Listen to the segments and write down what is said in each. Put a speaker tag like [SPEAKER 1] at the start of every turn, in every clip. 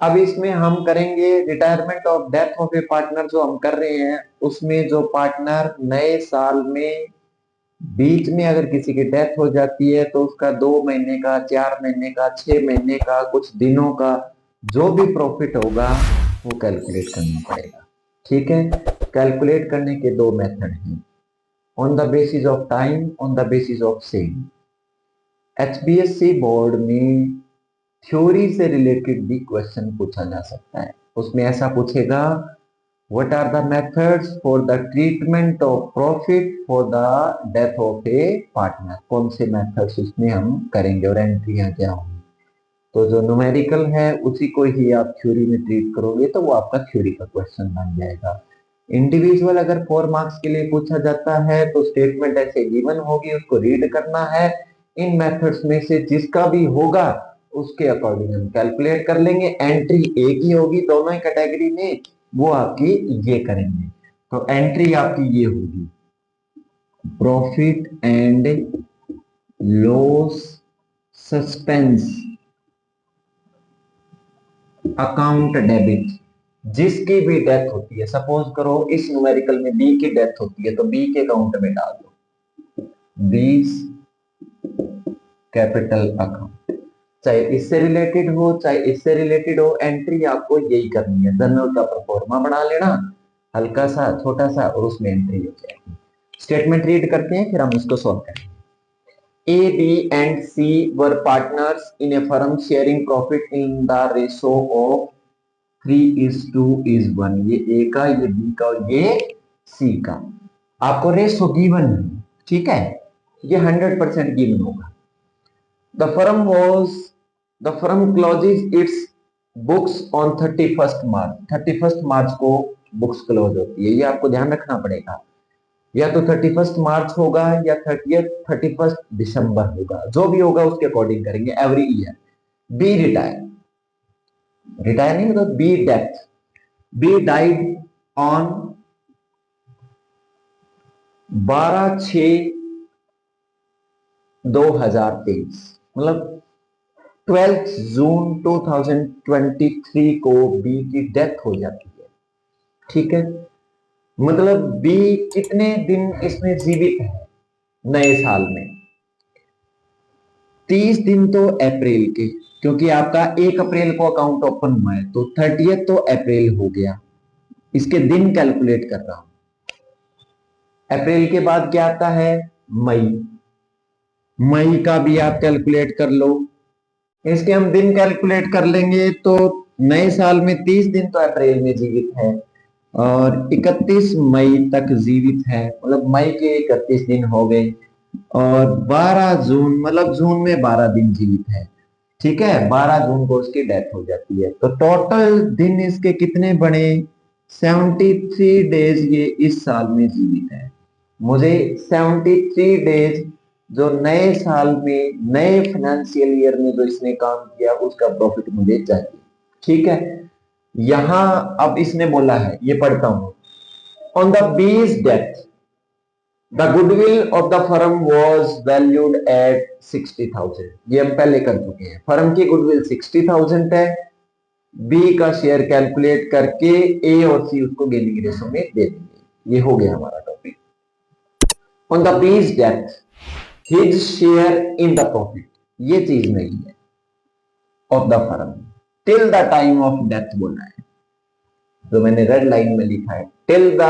[SPEAKER 1] अब इसमें हम करेंगे retirement of death of a partner. जो हम कर रहे हैं उसमें जो पार्टनर नए साल में बीच में अगर किसी की डेथ हो जाती है तो उसका 2 महीने का, 4 महीने का, 6 महीने का, कुछ दिनों का जो भी प्रॉफिट होगा वो कैलकुलेट करना पड़ेगा। ठीक है। कैलकुलेट करने के दो मेथड हैं, on the basis of time, on the basis of same. HPSC board में थ्योरी से रिलेटेड भी क्वेश्चन पूछा जा सकता है। उसमें ऐसा पूछेगा, what are the methods for the treatment of profit for the death of a partner. कौन से मेथड्स उसमें हम करेंगे और एंट्रियां क्या होंगी। तो जो न्यूमेरिकल है उसी को ही आप थ्योरी में ट्रीट करोगे तो वो आपका थ्योरी का क्वेश्चन बन जाएगा। इंडिविजुअल अगर 4 मार्क्स के लिए पूछा जाता है तो स्टेटमेंट ऐसे गिवन होगी, उसको रीड करना है। इन मेथड्स में से जिसका भी होगा उसके अकॉर्डिंग हम कैलकुलेट कर लेंगे। एंट्री एक ही होगी दोनों ही कैटेगरी में, वो आपकी ये करेंगे। तो एंट्री आपकी ये होगी, profit and loss suspense account debit. जिसकी भी डेथ होती है, सपोज करो इस न्यूमेरिकल में बी की डेथ होती है तो बी के अकाउंट में डाल दो 20 कैपिटल अकाउंट। चाहे इससे रिलेटेड हो चाहे इससे रिलेटेड हो, एंट्री आपको यही करनी है। जनरल का प्रोफॉर्मा बना लेना हल्का सा छोटा सा और उसमें एंट्री हो जाएगी। स्टेटमेंट रीड करते हैं फिर हम इसको सॉल्व करेंगे। A, B and C were partners in a firm sharing profit in the ratio of 3:1। ये A का, ये B का और ये C का। आपको रेशो गिवन है, ठीक है, ये 100% गिवन होगा। The firm closes its books on 31st March। 31st मार्च को बुक्स क्लोज होती है, ये आपको ध्यान रखना पड़ेगा। या तो 31st मार्च होगा या 31st दिसंबर होगा, जो भी होगा उसके अकॉर्डिंग करेंगे every year. B retire, retire नहीं मतलब B death. B died on 12/6/2023, मतलब 12 जून 2023 को बी की डेथ हो जाती है। ठीक है, मतलब बी कितने दिन इसमें जीवित है नए साल में? 30 दिन तो अप्रैल के, क्योंकि आपका 1 अप्रैल को अकाउंट ओपन हुआ है तो 30 तो अप्रैल हो गया। इसके दिन कैलकुलेट कर रहा हूं। अप्रैल के बाद क्या आता है? मई। मई का भी आप कैलकुलेट कर लो। इसके हम दिन कैलकुलेट कर लेंगे तो नए साल में 30 दिन तो अप्रैल में जीवित है और 31 मई तक जीवित है, मतलब मई के 31 दिन हो गए। और 12 जून मतलब जून में 12 दिन जीवित है। ठीक है, 12 जून को उसकी डेथ हो जाती है। तो टोटल दिन इसके कितने बने? 73 डेज ये इस साल में जीवित है। मुझे 73 डेज जो नए साल में नए फाइनेंशियल ईयर में जो इसने काम किया उसका प्रॉफिट मुझे चाहिए। ठीक है, यहां अब इसने बोला है, ये पढ़ता हूं। On the bees death the goodwill of the firm was valued at 60,000। ये हम पहले कर चुके हैं। फर्म की गुडविल 60,000 है। बी का शेयर कैलकुलेट करके ए और सी उसको गेनिंग रेशो में दे देंगे। ये हो गया हमारा topic. On the bees death his share in the profit, ये चीज नहीं है of the firm till the time of death बोला है, जो मैंने रेड लाइन में लिखा है till the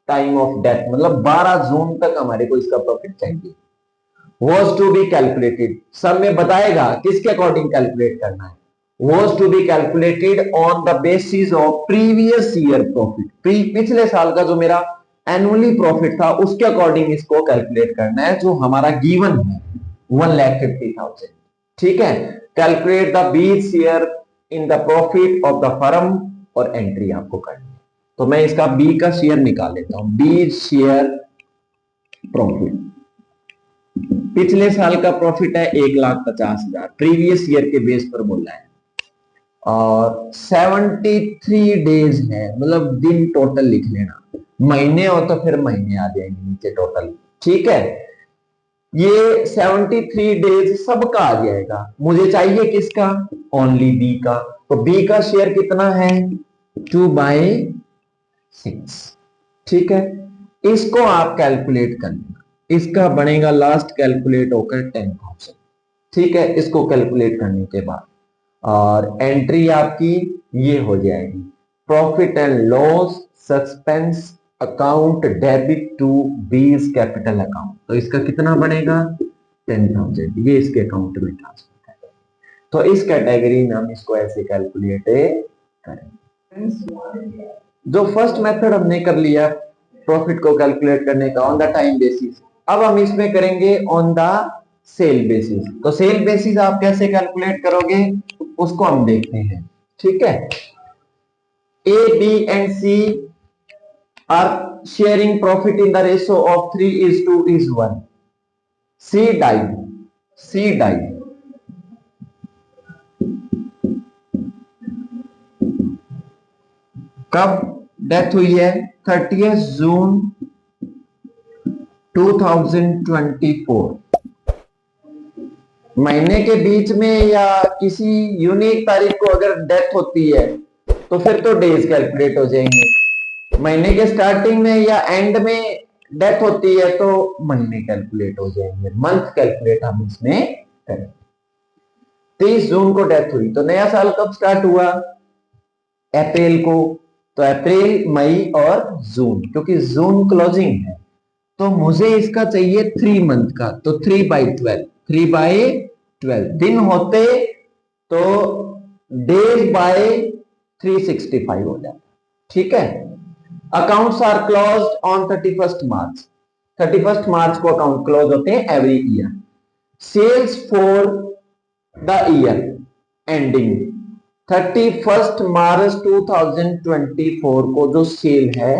[SPEAKER 1] time of death, मतलब 12 जून तक हमारे को इसका प्रॉफिट चाहिए। वॉज टू बी कैलकुलेटेड, सब में बताएगा किसके अकॉर्डिंग कैलकुलेट करना है। Was to be calculated on the basis of previous year profit. पिछले साल का जो मेरा एनुअली प्रॉफिट था उसके अकॉर्डिंग इसको कैलकुलेट करना है, जो हमारा गिवन है 1,50,000। ठीक है, calculate the bees share in the profit of the firm और एंट्री आपको करनी है। तो मैं इसका बी का शेयर निकाल लेता हूं। बीज शेयर प्रॉफिट, पिछले साल का प्रॉफिट है 1,50,000, प्रीवियस ईयर के बेस पर बोला है। और 73 डेज है, मतलब दिन टोटल लिख लेना। महीने हो तो फिर महीने आ जाएंगे नीचे टोटल। ठीक है, ये 73 डेज सबका आ जाएगा। मुझे चाहिए किसका? ओनली बी का। तो बी का शेयर कितना है? 2/6। ठीक है, इसको आप कैलकुलेट कर लेना। इसका बनेगा लास्ट कैलकुलेट होकर 10,000। ठीक है, इसको कैलकुलेट करने के बाद और एंट्री आपकी ये हो जाएगी, profit and loss suspense account debit to B's capital account. तो इसका कितना बनेगा? 10,000। ये इसके अकाउंट में ट्रांसफर करेंगे। तो इस कैटेगरी में हम इसको ऐसे कैलकुलेट करेंगे। जो फर्स्ट मेथड हमने कर लिया प्रॉफिट को कैलकुलेट करने का ऑन द टाइम बेसिस, अब हम इसमें करेंगे ऑन द सेल बेसिस। तो सेल बेसिस आप कैसे कैलकुलेट करोगे उसको हम देखते हैं। ठीक है, A B and C are sharing profit in the ratio of 3:1। C die कब डेथ हुई है? 30 जून 2024। महीने के बीच में या किसी यूनिक तारीख को अगर डेथ होती है तो फिर तो डेज कैलकुलेट हो जाएंगे। महीने के स्टार्टिंग में या एंड में डेथ होती है तो महीने कैलकुलेट हो जाएंगे, मंथ कैलकुलेट हम इसमें करेंगे। 30 जून को डेथ हुई तो नया साल कब स्टार्ट हुआ? अप्रैल को। तो अप्रैल, मई और जून, क्योंकि जून क्लोजिंग है तो मुझे इसका चाहिए 3 मंथ का। तो 3/12 दिन होते तो डेज बाय 365 हो जाता। ठीक है, accounts are closed on 31 March. 31 मार्च को अकाउंट क्लोज होते हैं every year. Sales for the year ending 31 March 2024 को जो सेल है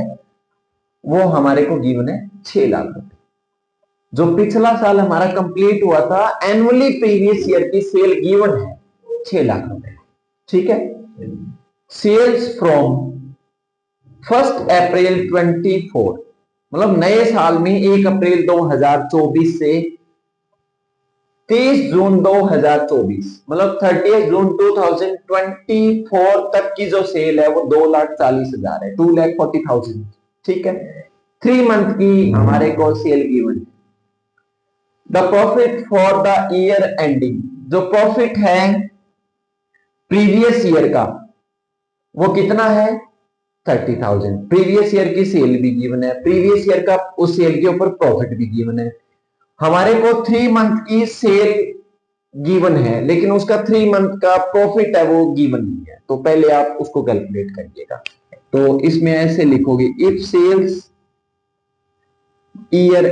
[SPEAKER 1] वो हमारे को गिवन है 6 लाख रुपए। जो पिछला साल हमारा कंप्लीट हुआ था एनुअली प्रीवियस ईयर की सेल गिवन है 6 लाख रुपए। ठीक है, सेल्स फ्रॉम 1 अप्रैल 24, मतलब नए साल में 1 अप्रैल 2024 से 30 जून 2024, मतलब 30 जून 2024 तक की जो सेल है वो 2,40,000 है, 2,40,000। ठीक है, 3 मंथ की हमारे को सेल गिवन है। The profit for the year ending, जो प्रॉफिट है प्रीवियस ईयर का वो कितना है? 30,000। प्रीवियस ईयर की सेल भी गिवन है, प्रीवियस ईयर का उस सेल के ऊपर प्रॉफिट भी गिवन है। हमारे को 3 मंथ की सेल गिवन है लेकिन उसका 3 मंथ का प्रॉफिट है वो गिवन नहीं है, तो पहले आप उसको कैलकुलेट करिएगा। तो इसमें ऐसे लिखोगे, इफ सेल्स ईयर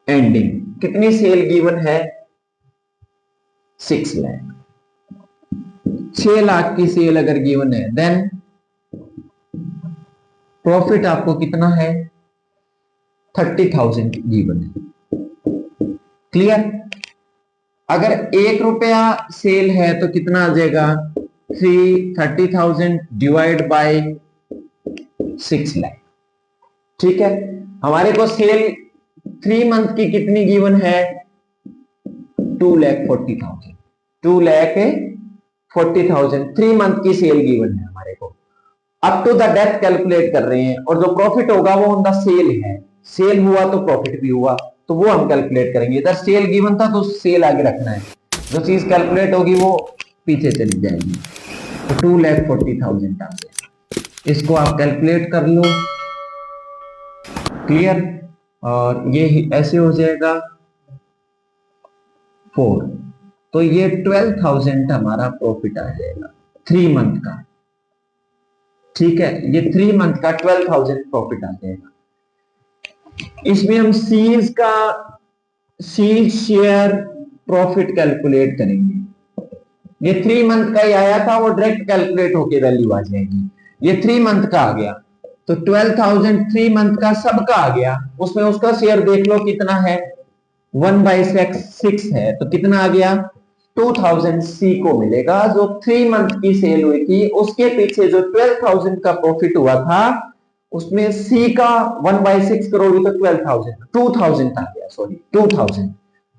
[SPEAKER 1] एंडिंग कितनी सेल गिवन है? 6 लाख। 6 लाख की सेल अगर गिवन है देन प्रॉफिट आपको कितना है? 30,000 गिवन है। क्लियर? अगर 1 रुपया सेल है तो कितना आ जाएगा? 30,000 डिवाइड बाय 6 लाख। ठीक है, हमारे को सेल 3 मंथ की कितनी गिवन है? 2,40,000। 2,40,000 3 मंथ की सेल गिवन है हमारे को। Up to the death calculate कर रहे हैं और जो प्रॉफिट होगा वो ऑन द सेल है। सेल हुआ तो प्रॉफिट भी हुआ, तो वो हम कैलकुलेट करेंगे। इधर सेल गिवन था तो सेल आगे रखना है, जो चीज कैलकुलेट होगी वो पीछे चली जाएगी। तो 2,40,000 आ गया, इसको आप कैलकुलेट कर लो। क्लियर? और ये ऐसे हो जाएगा 4, तो ये 12,000 हमारा प्रॉफिट आ जाएगा 3 मंथ का। ठीक है, ये 3 मंथ का 12,000 प्रॉफिट आ जाएगा। इसमें हम सीज का सीज शेयर प्रॉफिट कैलकुलेट करेंगे। ये 3 मंथ का ही आया था, वो डायरेक्ट कैलकुलेट होके वैल्यू आ जाएगी। ये 3 मंथ का आ गया तो 12,000 3 मंथ का सबका आ गया। उसमें उसका शेयर देख लो कितना है, 1/6 है, तो कितना आ गया? 2,000 सी को मिलेगा। जो 3 मंथ की सेल हुई थी उसके पीछे जो 12,000 का प्रॉफिट हुआ था उसमें सी का 1/6 करोड़ तो 12,000 2000 आ गया, सॉरी 2000।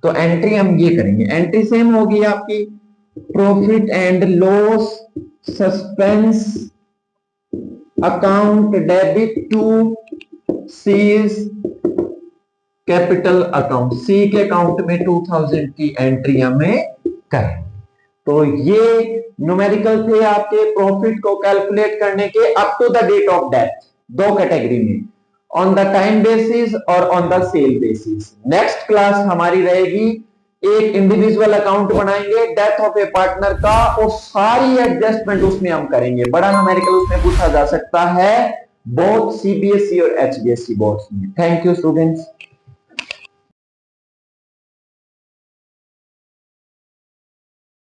[SPEAKER 1] तो एंट्री हम ये करेंगे, एंट्री सेम होगी आपकी, profit and loss suspense account debit to C's capital account, C के अकाउंट में 2000 की एंट्री हमें करेंगे। तो ये न्यूमेरिकल थे आपके प्रॉफिट को कैलकुलेट करने के up to the date of death, दो कैटेगरी में, ऑन द टाइम बेसिस और on the sale basis. Next class हमारी रहेगी, एक इंडिविजुअल अकाउंट बनाएंगे डेथ ऑफ ए पार्टनर का और सारी एडजस्टमेंट उसमें हम करेंगे। बड़ा न्यूमेरिकल उसमें पूछा जा सकता है, बोथ सीबीएसई और एचबीएसई बोर्ड्स में। Thank you students.